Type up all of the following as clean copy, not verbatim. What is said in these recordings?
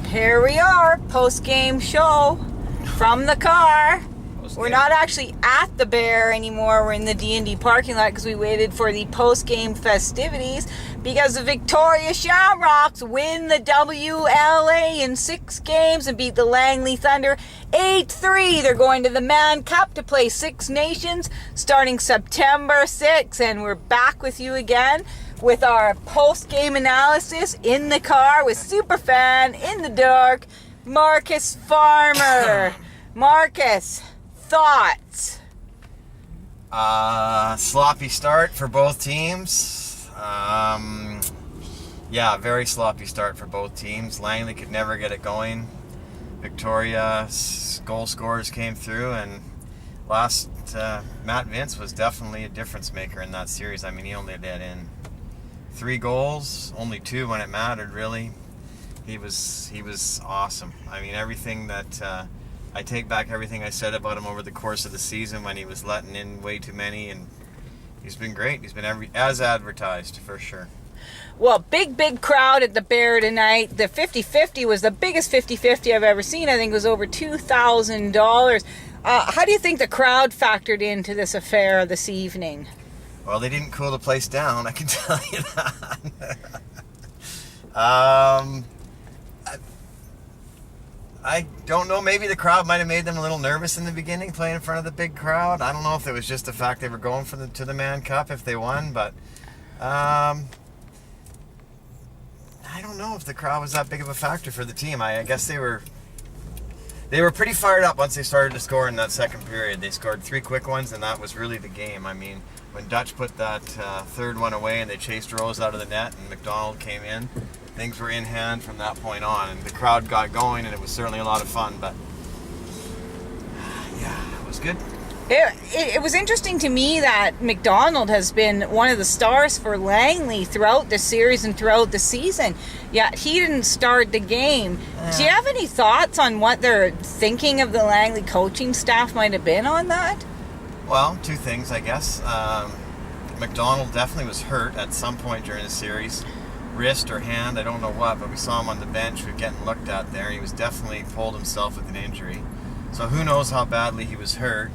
Here we are, post-game show from the car. We're not actually at the Bear anymore. We're in the D&D parking lot because we waited for the post-game festivities because the Victoria Shamrocks win the WLA in 6 games and beat the Langley Thunder 8-3. They're going to the Mann Cup to play Six Nations starting September 6th, and we're back with you again with our post-game analysis in the car with superfan in the dark, Marcus Farmer. Marcus, thoughts? Sloppy start for both teams. Yeah, very sloppy start for both teams. Langley could never get it going. Victoria's goal scorers came through, and Matt Vince was definitely a difference maker in that series. I mean, he only let in 3 goals, only 2 when it mattered, really. He was awesome. I mean, everything that I take back everything I said about him over the course of the season when he was letting in way too many, and he's been great. He's been as advertised, for sure. Well, big crowd at the Bear tonight. The 50-50 was the biggest 50-50 I've ever seen. I think it was over $2,000. How do you think the crowd factored into this affair this evening? Well, they didn't cool the place down, I can tell you that. I don't know, maybe the crowd might have made them a little nervous in the beginning, playing in front of the big crowd. I don't know if it was just the fact they were going to the Mann Cup if they won, but I don't know if the crowd was that big of a factor for the team. I guess they were pretty fired up once they started to score in that second period. They scored 3 quick ones, and that was really the game. I mean, when Dutch put that third one away and they chased Rose out of the net and McDonald came in, things were in hand from that point on, and the crowd got going, and it was certainly a lot of fun. But yeah, it was good. It was interesting to me that McDonald has been one of the stars for Langley throughout the series and throughout the season, yet he didn't start the game. Do you have any thoughts on what they're thinking of the Langley coaching staff might have been on that? Well, 2 things, I guess. McDonald definitely was hurt at some point during the series. Wrist or hand, I don't know what, but we saw him on the bench. We were getting looked at there. He was definitely pulled himself with an injury. So who knows how badly he was hurt.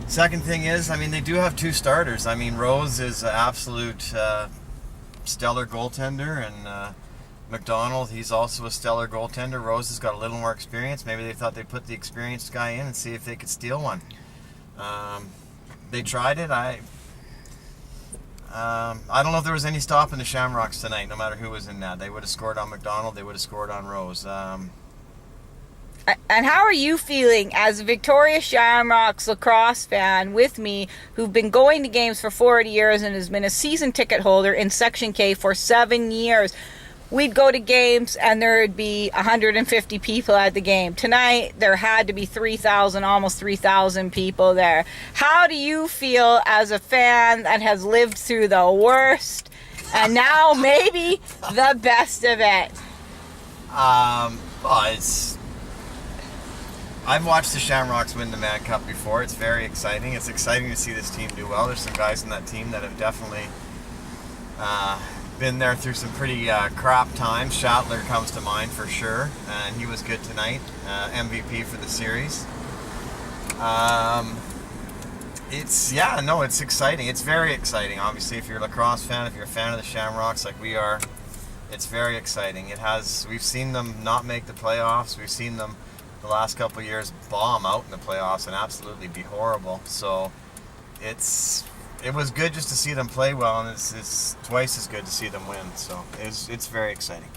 Second thing is, I mean, they do have 2 starters. I mean, Rose is an absolute stellar goaltender, and McDonald, he's also a stellar goaltender. Rose has got a little more experience. Maybe they thought they'd put the experienced guy in and see if they could steal one. They tried it. I don't know if there was any stopping the Shamrocks tonight, no matter who was in net. They would have scored on McDonald. They would have scored on Rose. And how are you feeling as a Victoria Shamrocks lacrosse fan with me, who've been going to games for 40 years and has been a season ticket holder in Section K for 7 years? We'd go to games and there would be 150 people at the game. Tonight, there had to be 3,000, almost 3,000 people there. How do you feel as a fan that has lived through the worst and now maybe the best of it? Well, I've watched the Shamrocks win the Mann Cup before. It's very exciting. It's exciting to see this team do well. There's some guys in that team that have definitely been there through some pretty crap times. Schattler comes to mind for sure, and he was good tonight. MVP for the series. It's exciting. It's very exciting. Obviously, if you're a lacrosse fan, if you're a fan of the Shamrocks like we are, it's very exciting. We've seen them not make the playoffs. We've seen them the last couple of years bomb out in the playoffs and absolutely be horrible. So it was good just to see them play well, and it's twice as good to see them win. So it's very exciting.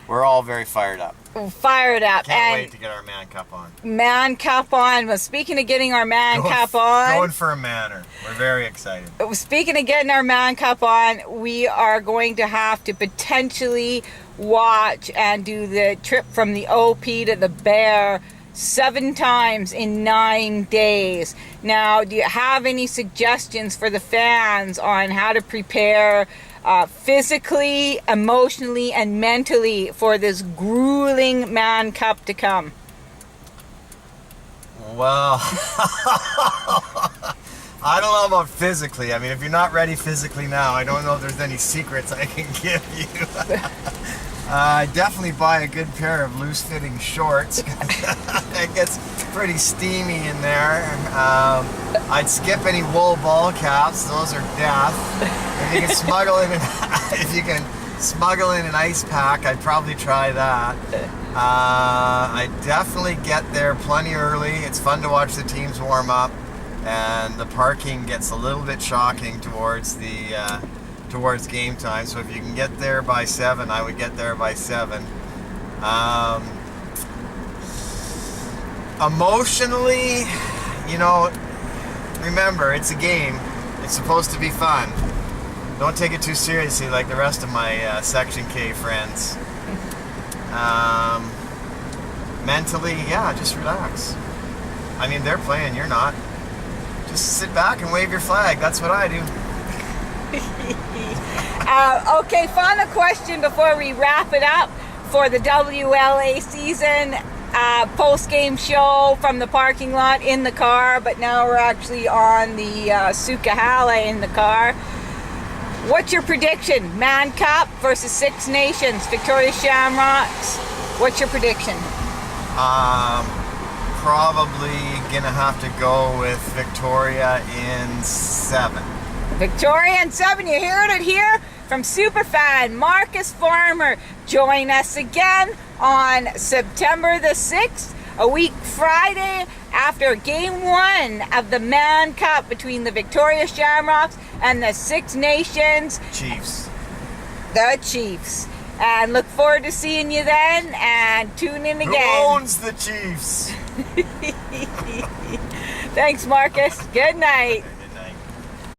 We're all very fired up. Can't wait to get our Mann Cup on. Mann Cup on. Well, speaking of getting our Mann Cup on. Going for a manner. We're very excited. Speaking of getting our Mann Cup on, we are going to have to potentially watch and do the trip from the OP to the Bear 7 times in 9 days. Now, do you have any suggestions for the fans on how to prepare physically, emotionally, and mentally for this grueling Mann Cup to come? Well, I don't know about physically. I mean, if you're not ready physically now, I don't know if there's any secrets I can give you. I definitely buy a good pair of loose-fitting shorts. It gets pretty steamy in there. I'd skip any wool ball caps; those are death. If you can smuggle in an ice pack, I'd probably try that. I definitely get there plenty early. It's fun to watch the teams warm up, and the parking gets a little bit shocking towards game time. So if you can get there by 7, I would get there by 7. Emotionally, remember, it's a game. It's supposed to be fun. Don't take it too seriously like the rest of my Section K friends. Mentally, yeah, just relax. I mean, they're playing, you're not. Just sit back and wave your flag. That's what I do. Okay, final question before we wrap it up for the WLA season. Post-game show from the parking lot in the car, but now we're actually on the Sukhahala in the car. What's your prediction? Mann Cup versus Six Nations, Victoria Shamrocks. What's your prediction? Probably gonna have to go with Victoria in 7. Victoria in 7. You heard it here from superfan Marcus Farmer. Join us again on September the 6th, a week Friday, after Game 1 of the Mann Cup between the Victoria Shamrocks and the Six Nations Chiefs. The Chiefs. And look forward to seeing you then, and tune in again. Who owns the Chiefs? Thanks, Marcus. Good night.